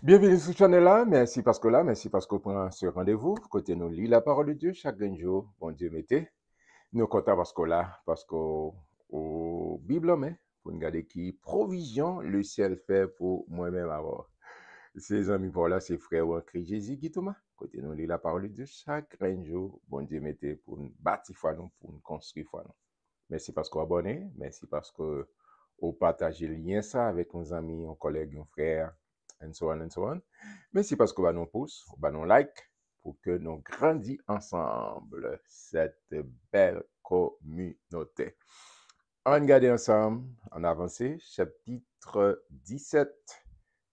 Bienvenue sur ce channel-là. Merci parce qu'on prend ce rendez-vous. Côté nous lit la parole de Dieu chaque jour. Bon Dieu, mettez. Nous comptons parce qu'au Bible, mais pour nous garder qui provision le ciel fait pour moi-même avoir. Ces amis pour là, c'est frère en Christ Jésus qui Thomas. Côté nous lit la parole de Dieu chaque jour. Bon Dieu, mettez pour nous bâtir foi nous, pour nous construire foi nous. Merci parce qu'on abonné. Merci parce que vous partagez le lien ça avec nos amis, nos collègues, nos frères, and so on and so on. Merci parce que vous nous pouce, vous nous like pour que nous grandissions ensemble cette belle communauté. On regarde ensemble, en avancé, chapitre 17,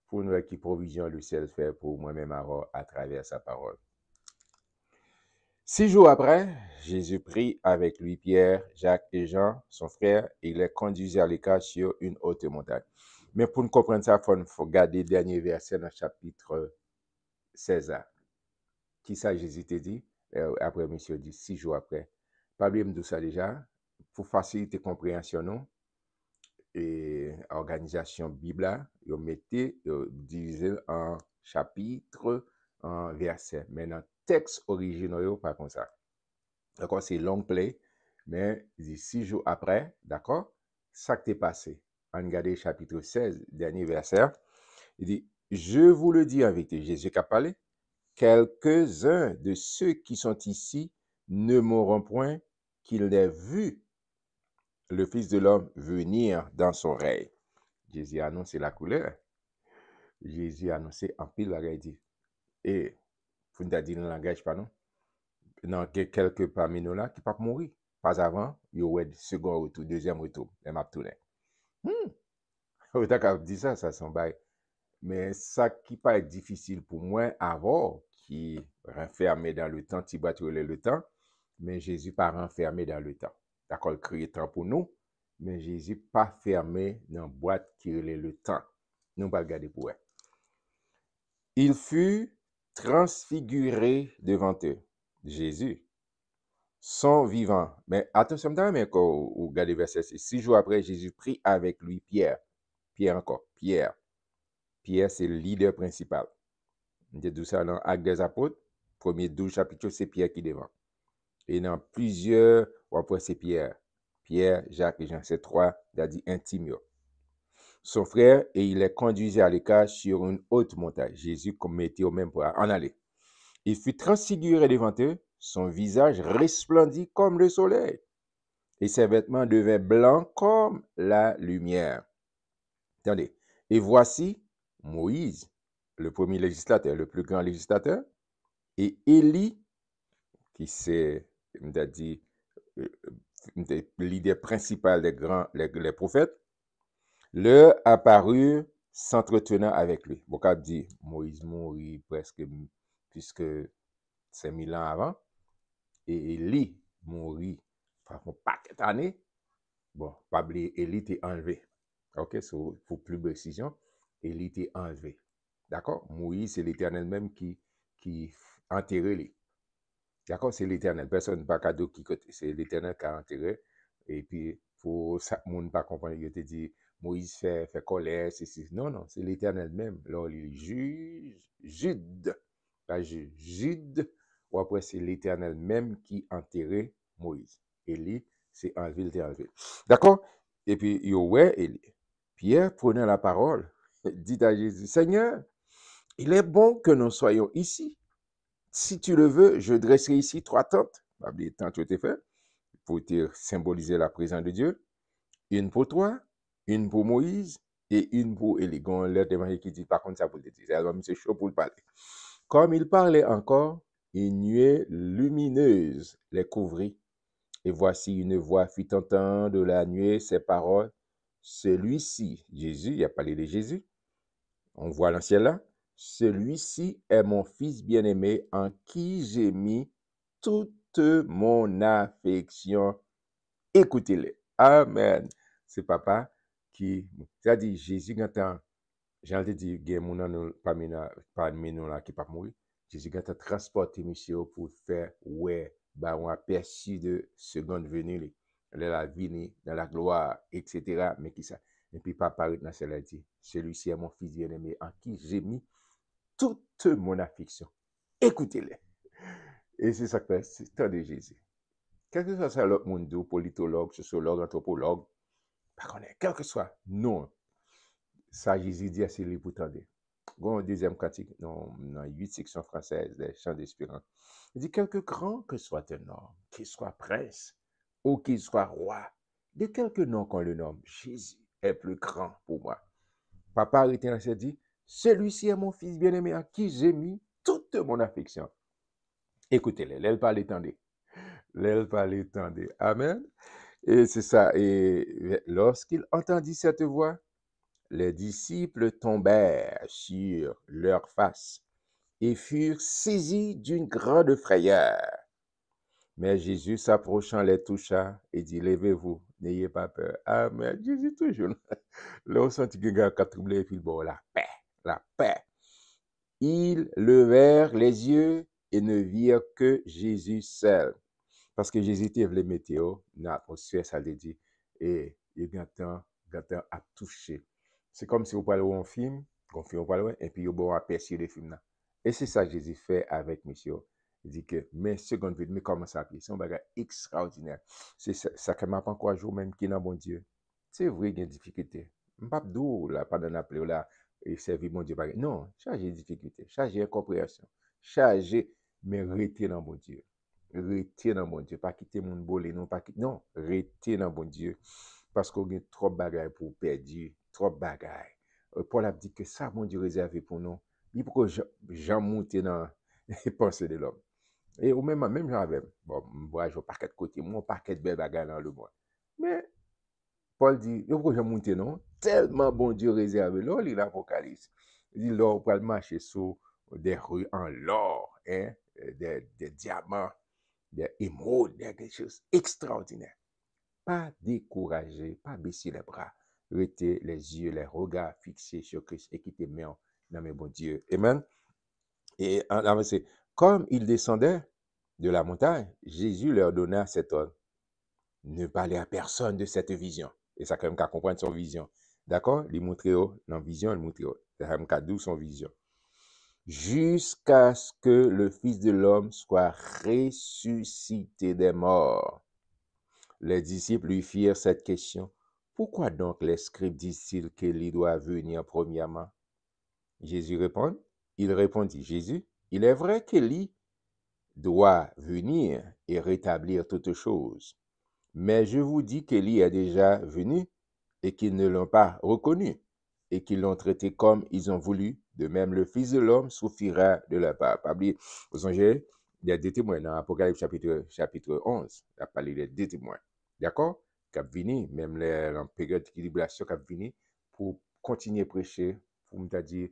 pour nous qui provision le ciel fait pour moi-même à travers sa parole. 6 jours après, Jésus prit avec lui Pierre, Jacques et Jean, son frère, et les conduisit à l'écart sur une haute montagne. Mais pour nous comprendre ça, il faut regarder le dernier verset dans le chapitre 16. Qui ça Jésus t'a dit? Après, monsieur dit 6 jours après. Pas bien de ça déjà. Pour faciliter la compréhension, non? Et organisation Bible, vous mettez divisé en chapitres, en versets. Mais dans le texte original, pas comme ça. D'accord, c'est long play, mais il dit 6 jours après, d'accord, ça qui t'est passé. On regarde chapitre 16, dernier verset. Il dit, je vous le dis en vérité, Jésus qui a parlé, quelques-uns de ceux qui sont ici ne mourront point qu'ils n'aient vu le Fils de l'homme venir dans son règne. Jésus a annoncé la couleur. Jésus a annoncé en pile la dit. Et, vous nous dit dans le langage, pardon, non, quelques parmi nous là qui ne peuvent pas mourir. Pas avant, il y aurait second retour, deuxième retour. Et m'a tourné. Autant qu'à dire ça, ça s'en bail. Mais ça qui peut être difficile pour moi avant, qui renfermé dans le temps, qui battre le temps, mais Jésus pas renfermé dans le temps. D'accord, il crée temps pour nous, mais Jésus pas fermé dans la boîte qui relève le temps. Nous pas regarder pour eux. Il fut transfiguré devant eux. Jésus, son vivant. Mais attention, mais quand vous regardez verset 6, 6 jours après, Jésus prit avec lui Pierre. Pierre encore, Pierre. Pierre, c'est le leader principal. On dit tout ça dans Actes des Apôtres, premier 12 chapitres, c'est Pierre qui devant. Et dans plusieurs, après c'est Pierre. Pierre, Jacques et Jean, c'est trois, il a dit intimes. Son frère, et il les conduisait à l'écart sur une haute montagne. Jésus mettait au même pour en aller. Il fut transfiguré devant eux, son visage resplendit comme le soleil, et ses vêtements devinrent blancs comme la lumière. Attendez. Et voici Moïse, le premier législateur, le plus grand législateur, et Élie, qui c'est, on a dit, l'idée principale des grands, les prophètes, leur apparurent s'entretenant avec lui. Bon, quand dit Moïse mourit presque, puisque c'est 1000 ans avant, et Élie mourit, par un paquet d'années. Bon, pas oublier, Élie était enlevé. OK, pour plus de précision, Élie était enlevé. D'accord? Moïse, c'est l'Éternel même qui enterré lui. D'accord? C'est l'Éternel. Personne n'a pas cadeau qui côté. C'est l'Éternel qui a enterré. Et puis, pour ça, le monde pas comprendre, il te dit, Moïse fait colère, c'est. Non, non, c'est l'Éternel même. Là, il juge, Jude. Pas Jude. Ou après, c'est l'Éternel même qui enterré Moïse. Élie, c'est enlevé, il enlevé. D'accord? Et puis, il ouais, Élie. Pierre prenait la parole, dit à Jésus, Seigneur, il est bon que nous soyons ici. Si tu le veux, je dresserai ici 3 tentes. Les tentes ont été faites pour te symboliser la présence de Dieu. Une pour toi, une pour Moïse et une pour Élie. L'autre évangile qui dit, par contre, ça pour te dire. C'est chaud pour le parler. Comme il parlait encore, une nuée lumineuse les couvrit. Et voici une voix fit entendre de la nuée ces paroles. Celui-ci, Jésus, il a parlé de Jésus. On voit l'ancien là. Celui-ci est mon fils bien-aimé en qui j'ai mis toute mon affection. Écoutez-le. Amen. C'est papa qui, c'est-à-dire Jésus, quand j'ai dit, il y a des gens parmi nous là qui ne peuvent pas mourir. Jésus, quand il transporté monsieur pour faire, ouais, bah, on aperçu de seconde venue, la vie, dans la gloire, etc. Mais qui ça? Et puis, papa, dans cela dit, celui-ci est mon fils bien-aimé en qui j'ai mis toute mon affliction. Écoutez-les. Et c'est ça que c'est tant de Jésus. Quel que soit ça, l'autre monde, politologue, sociologue, anthropologue, pas qu'on est, quel que soit, non. Ça, Jésus dit à ses livres pour tendre. Bon, deuxième cantique, dans 8 sections françaises, des chants d'espérance. Il dit, quelque grand que soit un homme, qu'il soit prince ou qu'il soit roi, de quelque nom qu'on le nomme, Jésus est plus grand pour moi. Papa arrêté s'est dit, celui-ci est mon fils bien-aimé à qui j'ai mis toute mon affection. Écoutez-les, l'aile pas l'étendez. L'aile pas l'étendez. Amen. Et c'est ça. Et lorsqu'il entendit cette voix, les disciples tombèrent sur leur face et furent saisis d'une grande frayeur. Mais Jésus, s'approchant, les toucha et dit, levez-vous, n'ayez pas peur. Amen. Jésus toujours. Là, on sent qu'il y a quatre troublés et puis bon, la paix, la paix. Ils levèrent les yeux et ne virent que Jésus seul. Parce que Jésus était le météo, dans l'atmosphère, ça veut dire, et il y a un temps à toucher. C'est comme si vous parlez un film, et puis vous aperçu le film là. Et c'est ça que Jésus fait avec monsieur. Il dit que, mais seconde vie, mais comment ça appuie? C'est un bagage extraordinaire. C'est ça que m'a pas encouragé même qui est dans bon Dieu. C'est vrai qu'il y a des difficultés. Je ne pas dire là, pendant l'appeler là, et servir mon Dieu. Non, chargé de difficultés, chargé d'incompréhension, chargé, mais rester dans bon Dieu. Rester dans mon Dieu. Pas quitter mon bolé, non, pas quitter. Non, rester dans bon Dieu. Parce qu'on a trop de bagages pour perdre, trop de bagages. Paul a dit que ça, mon Dieu, réservé pour nous. Il faut que j'en monte dans les pensées de l'homme. Et au même j'avais, bon, moi, je paquet de côté, moi, paquet de belles bagages dans le monde. Mais, Paul dit, il faut que j'en monte, non? Tellement bon Dieu réservé. Là, il l'Apocalypse. Il dit, là, on peut marcher sur des rues en l'or, hein, des diamants, des émeraudes, quelque chose extraordinaire. Pas décourager, pas baisser les bras. Rester les yeux, les regards fixés sur Christ et qui te met dans mes bons Dieu. Amen. Et c'est comme ils descendaient de la montagne, Jésus leur donna cet ordre. Ne parlez à personne de cette vision. Et ça, quand même, qu'à comprendre son vision. D'accord? Il montre dans la vision, il montre. Ça, quand même, d'où son vision. Jusqu'à ce que le Fils de l'homme soit ressuscité des morts. Les disciples lui firent cette question. Pourquoi donc les scribes disent-ils qu'il doit venir premièrement? Jésus répond. Il répondit, Jésus, il est vrai qu'Élie doit venir et rétablir toutes choses. Mais je vous dis qu'Élie est déjà venu et qu'ils ne l'ont pas reconnu et qu'ils l'ont traité comme ils ont voulu. De même, le Fils de l'homme souffrira de leur part. Pas oublier, vous songez, il y a des témoins dans Apocalypse chapitre 11. Il a parlé des deux témoins. D'accord? Qui a venu, même en période d'équilibration, qui a venu pour continuer à prêcher, pour me dire,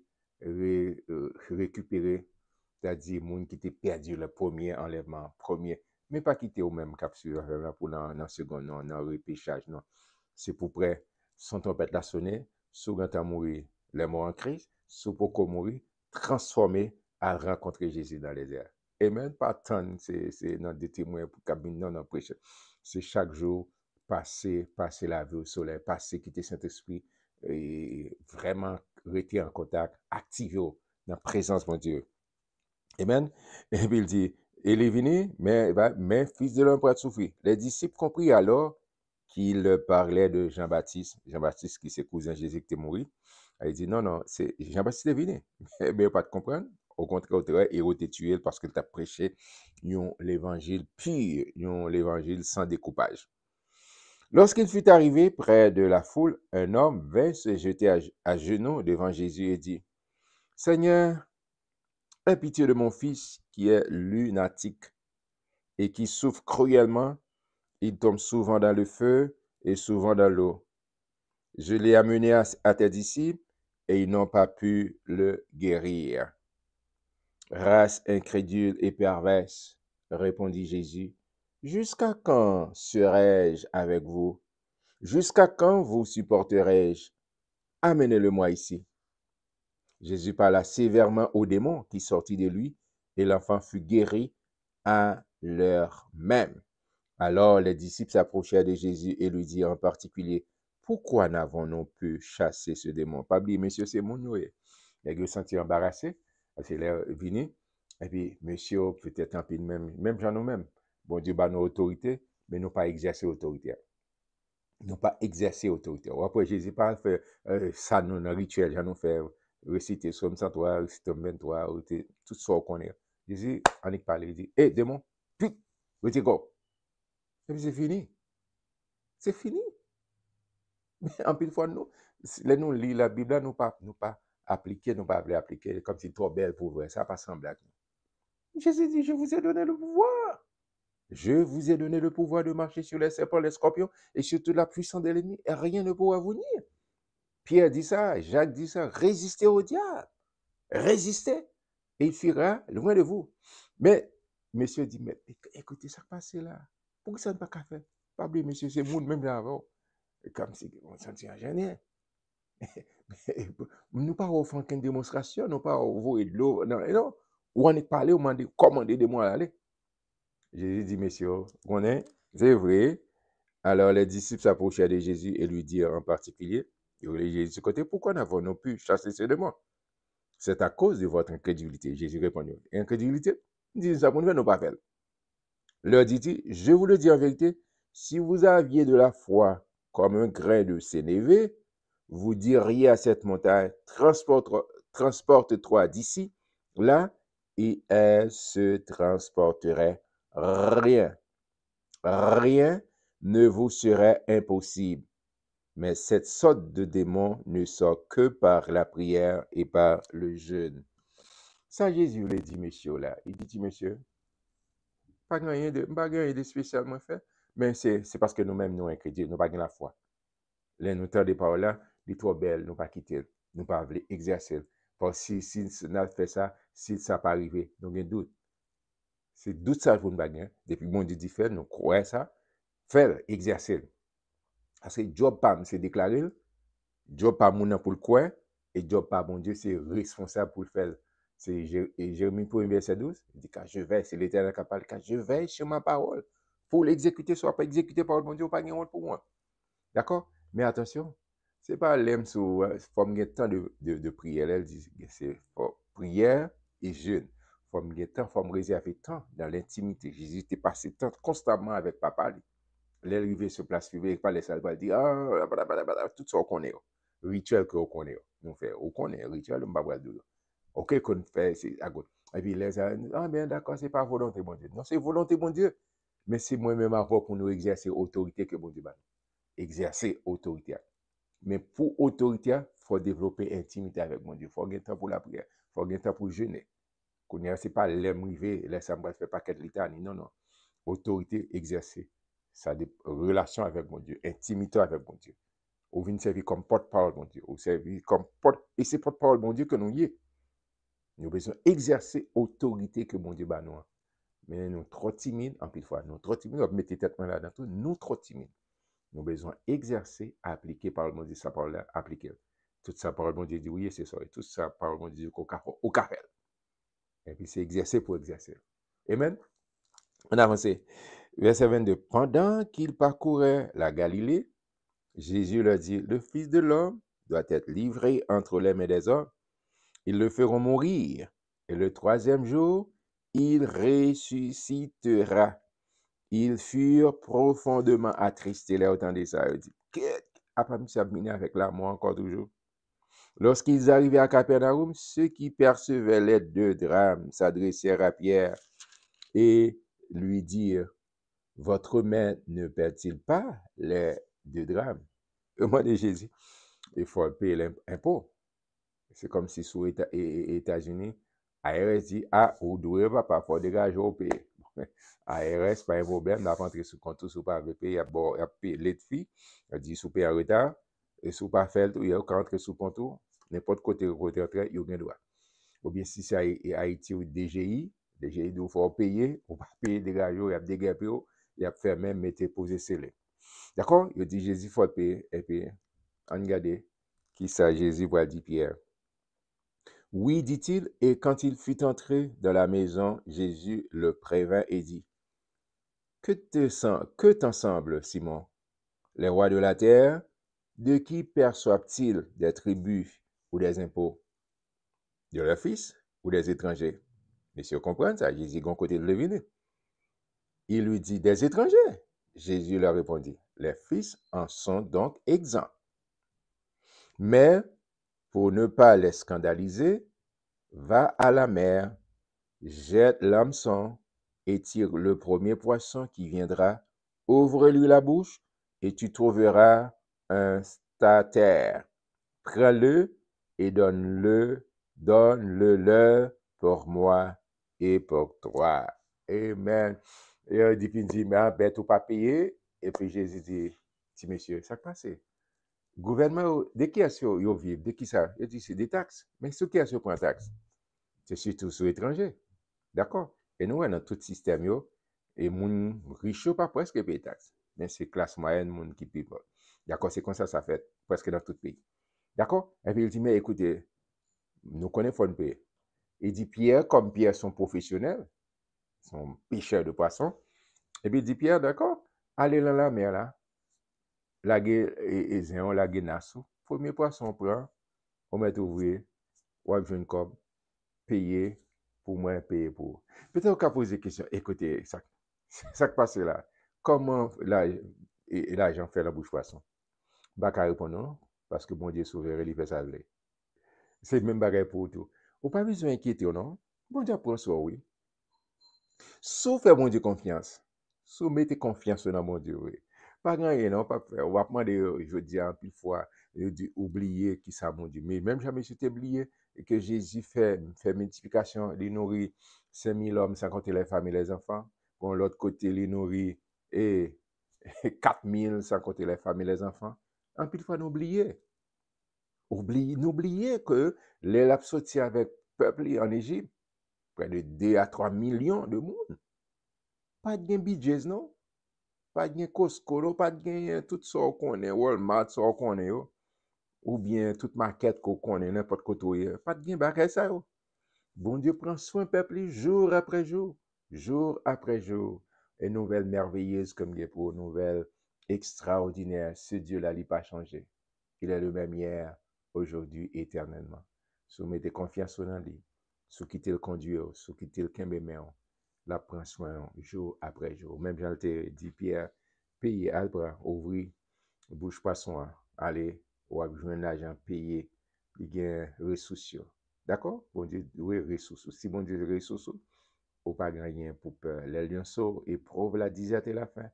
récupérer, c'est-à-dire, les gens qui étaient perdus le premier enlèvement, mais pas quitter au même capsule pour dans le second, non, dans le repêchage, non. C'est pour près, son tempête l'a sonné, sous quand a mouru, les morts en Christ, sous pour qu'on mourir, transformé à rencontrer Jésus dans les airs. Et même pas tant, c'est dans des témoins pour cabine, non, non, prêcher. C'est chaque jour, passer la vie au soleil, passer, quitter Saint-Esprit, et vraiment rester en contact, activer dans la présence de mon Dieu. Amen. Et puis il dit, il est venu, mais Fils de l'homme pourra souffrir. Les disciples comprirent alors qu'il parlait de Jean-Baptiste. Jean-Baptiste qui c'est cousin Jésus qui est mort. Il dit, non, c'est Jean-Baptiste est venu. Mais pas de comprendre. Au contraire, il a été tué parce qu'il a prêché l'évangile pur, l'évangile sans découpage. Lorsqu'il fut arrivé près de la foule, un homme vint se jeter à genoux devant Jésus et dit, Seigneur, aie pitié de mon fils qui est lunatique et qui souffre cruellement. Il tombe souvent dans le feu et souvent dans l'eau. Je l'ai amené à tes disciples et ils n'ont pas pu le guérir. Race incrédule et perverse, répondit Jésus, jusqu'à quand serai-je avec vous? Jusqu'à quand vous supporterai-je? Amenez-le-moi ici. Jésus parla sévèrement au démon qui sortit de lui et l'enfant fut guéri à l'heure même. Alors les disciples s'approchèrent de Jésus et lui dirent en particulier, pourquoi n'avons-nous pu chasser ce démon? Pas oublier, monsieur, c'est mon Noé. Il a senti embarrassé. Parce qu'il est venu, et puis, monsieur, peut-être un peu même gens nous-mêmes. Bon Dieu, bah, nos autorités, mais nous pas exercer autorité. Nous pas exercer autorité. Après, Jésus pas fait ça, nous, dans rituel, nous fait réciter Somme 103, réciter 23, tout ça qu'on est. Jésus, on est parlé, il dit, hé, démon, puis, let's go. Et puis c'est fini. C'est fini. Mais en pile fois, nous, là, nous lisons la Bible, nous pas appliquer, nous pas appliquer, comme si trop belle pour vrai. Ça pas semblé à nous. Jésus dit, je vous ai donné le pouvoir. Je vous ai donné le pouvoir de marcher sur les serpents, les scorpions et sur toute la puissance de l'ennemi, et rien ne pourra vous nuire. Pierre dit ça, Jacques dit ça, résistez au diable. Résistez, et il fuira loin de vous. Mais, monsieur dit, mais écoutez, ça passe là. Pourquoi ça ne pas qu'à faire? Pas oublier, monsieur, c'est vous même là avant. Comme si on s'en tient gêné. Nous pas offrir une démonstration, nous pas envoyer de l'eau. Non, non. Ou on est parlé, on m'a dit, commandez de moi à aller. Jésus dit, messieurs, on est, c'est vrai. Alors les disciples s'approchèrent de Jésus et lui dirent en particulier, Jésus du côté, pourquoi n'avons-nous pu chasser ces démons? C'est à cause de votre incrédulité. Jésus répondit, incrédulité? Il dit, ça ne nous pas faire. Leur dit-il, je vous le dis en vérité, si vous aviez de la foi comme un grain de sénévé, vous diriez à cette montagne, transporte-toi d'ici, là, et elle se transporterait. Rien, rien ne vous serait impossible. Mais cette sorte de démon ne sort que par la prière et par le jeûne. Ça, Jésus le dit, monsieur, là. Il dit, monsieur, pas rien de spécialement fait, mais c'est parce que nous-mêmes, nous incrédules, nous n'avons pas la foi. Les nous des paroles là, les trop belles, nous pas quitter, nous pas voulu exercer. Parce que si nous fait ça, si ça pas arrivé, nous avons doute. C'est doute ça pour nous bagner. Depuis mon Dieu dit fait, nous croyons ça, faire, exercer. Parce que job pas, c'est déclaré, job pas mon pour le croire, et job pas mon Dieu, c'est responsable pour le faire. C'est Jérémie 1, verset 12, il dit, quand je vais, c'est l'Éternel qui parle, quand je vais sur ma parole, pour l'exécuter, soit pas exécuter par le bon Dieu, pas de honte pour moi. D'accord? Mais attention, c'est pas l'aime sur forme de temps de prière. Elle dit c'est prière et jeûne. Forme de temps, forme réserver temps dans l'intimité. Jésus était passé temps constamment avec papa. Elle est arrivé sur place publique, par les salles, elle dit tout ça on connaît. Rituel que on connaît. Nous fait, on connaît rituel, on va voir de OK, qu'on fait, c'est à gauche. Et puis les gens, ah bien d'accord, c'est pas volonté bon Dieu. Non, c'est volonté bon Dieu. Mais c'est moi-même avoir pour nous exercer autorité que bon Dieu va exercer autorité. Mais pour autorité, il faut développer intimité avec mon Dieu. Il faut gagner temps pour la prière. Il faut gagner temps pour jeûner. Ce n'est pas l'aime rivé, laisse moi faire paquet de litanie. Non, non. Autorité exercée. Ça a des relations avec mon Dieu, intimité avec mon Dieu. Ou venir servir comme porte-parole, mon Dieu. Ou servir comme et c'est porte-parole, mon Dieu, que nous y est. Nous avons besoin d'exercer autorité que mon Dieu bat nous. Mais nous trop timides, en plus fois, nous trop timides, nous mettons tête là dans tout, nous trop timides. Nous avons besoin d'exercer, appliquer par le monde Dieu, sa parole appliquer. Toute sa parole, mon Dieu dit oui, c'est ça. Et toute sa parole, mon Dieu, au café. Et puis c'est exercer pour exercer. Amen. On avance. Verset 22. Pendant qu'il parcourait la Galilée, Jésus leur dit, le Fils de l'homme doit être livré entre les mains des hommes. Ils le feront mourir. Et le troisième jour, il ressuscitera. Ils furent profondément attristés là autant de ça. Ils disent, après m'abîmer avec l'amour encore toujours. Lorsqu'ils arrivaient à Capernaum, ceux qui percevaient les 2 drachmes s'adressèrent à Pierre et lui dirent, votre maître ne perd-il pas les 2 drachmes? Moi de Jésus, il faut payer l'impôt. C'est comme si sous États-Unis, ARS dit, ah, vous devez pas faut dégager au pays. ARS, pas un problème, n'a pas entré sous compte, sous pas payer, il y a payé l'aide fille, il dit sous payer en retard, et sous pas fait, il y a rentré sous compte, n'importe côté rentré, il y a un droit. Ou bien si c'est Haïti ou DGI, il faut payer, ou pas payer dégager, il y a dégagé, il y a fait même mettre posé scellé. D'accord? Il dit Jésus faut payer, et puis, on regarde qui ça Jésus va dire Pierre. Oui, dit-il, et quand il fut entré dans la maison, Jésus le prévint et dit, que t'en semble, Simon? Les rois de la terre, de qui perçoivent-ils des tributs ou des impôts? De leur fils? ou des étrangers? Monsieur comprend ça, Jésus, gon côté de deviner. Il lui dit, des étrangers. Jésus leur répondit, les fils en sont donc exempts. Mais pour ne pas les scandaliser, va à la mer, jette l'hameçon et tire le premier poisson qui viendra, ouvre-lui la bouche et tu trouveras un statère. Prends-le et donne-le leur pour moi et pour toi. Amen. Et il dit, mais bête ou pas payé. Et puis Jésus dit, monsieur, ça passe. Gouvernement, de qui est-ce que vivent? De qui ça? Il dit, c'est des taxes. Mais ce qui est-ce qu'on taxe? C'est surtout sur l'étranger. D'accord? Et nous, dans tout système, et les riches pas presque payent taxes. Mais c'est classe moyenne, les qui paye pas. D'accord? C'est comme ça fait presque dans tout pays. D'accord? Et puis il dit, mais écoutez, nous connaissons le payer. Il dit, Pierre, comme Pierre sont professionnels, sont pêcheurs de poissons, et puis il dit, Pierre, d'accord, allez dans la mer là, laguer et zéon, laguer nassou, premier poisson prend, on met ouvrier, ou à jeune comme, payer pour moi, payer pour. Peut-être qu'on pose des questions, écoutez, ça qui passe là, comment l'argent fait la bouche poisson? Bah, qu'à répondre non, parce que bon Dieu souverain, il fait ça. C'est le même bagage pour tout. Ou pas besoin d'inquiéter, non? Bon Dieu prend soin, oui. Sauf faire bon Dieu confiance. Sauf mettez confiance dans mon Dieu, oui. Pas grand rien, non, pas faire. On va demander, je dis en plus fois, oublier qui ça, mon Dieu. Mais même jamais je t'ai oublié que Jésus fait multiplication, il nourrit 5000 hommes sans compter les femmes et les enfants. Bon, l'autre côté, il nourrit et 4000 sans compter les femmes et les enfants. En plus fois, n'oubliez. N'oubliez que les lap sorti avec peuple en Égypte, près de 2 à 3 millions de monde. Pas de budget, non? Pas de Costco, pas de tout ça qu'on est, Walmart, ça qu'on est, ou bien toute market qu'on est, n'importe côté. Pas de bagage ça, yo. Bon Dieu prend soin peuple jour après jour, jour après jour. Et nouvelle merveilleuse comme il est pour nouvelle extraordinaire. Ce Dieu-là, il n'a pas changé. Il est le même hier, aujourd'hui, éternellement. Si vous mettez confiance en lui, si vous quittez le conduire, si vous quittez le kembéméon, la prend soin jour après jour. Même j'en te dit Pierre, payer, albra, ouvrir, bouche poisson, aller, ou joindre l'argent, payer, il y a ressources. D'accord? Bon Dieu, oui, ressources. Si bon Dieu, ressources, ou pas gagner pour peur. Les lionceaux éprouvent la disette et la faim,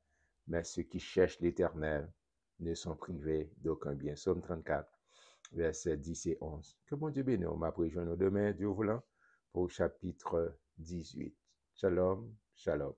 mais ceux qui cherchent l'Éternel ne sont privés d'aucun bien. Psaume 34, versets 10 et 11. Que bon Dieu bénisse. On m'a rejoindre demain, Dieu voulant, pour chapitre 18. Shalom, shalom.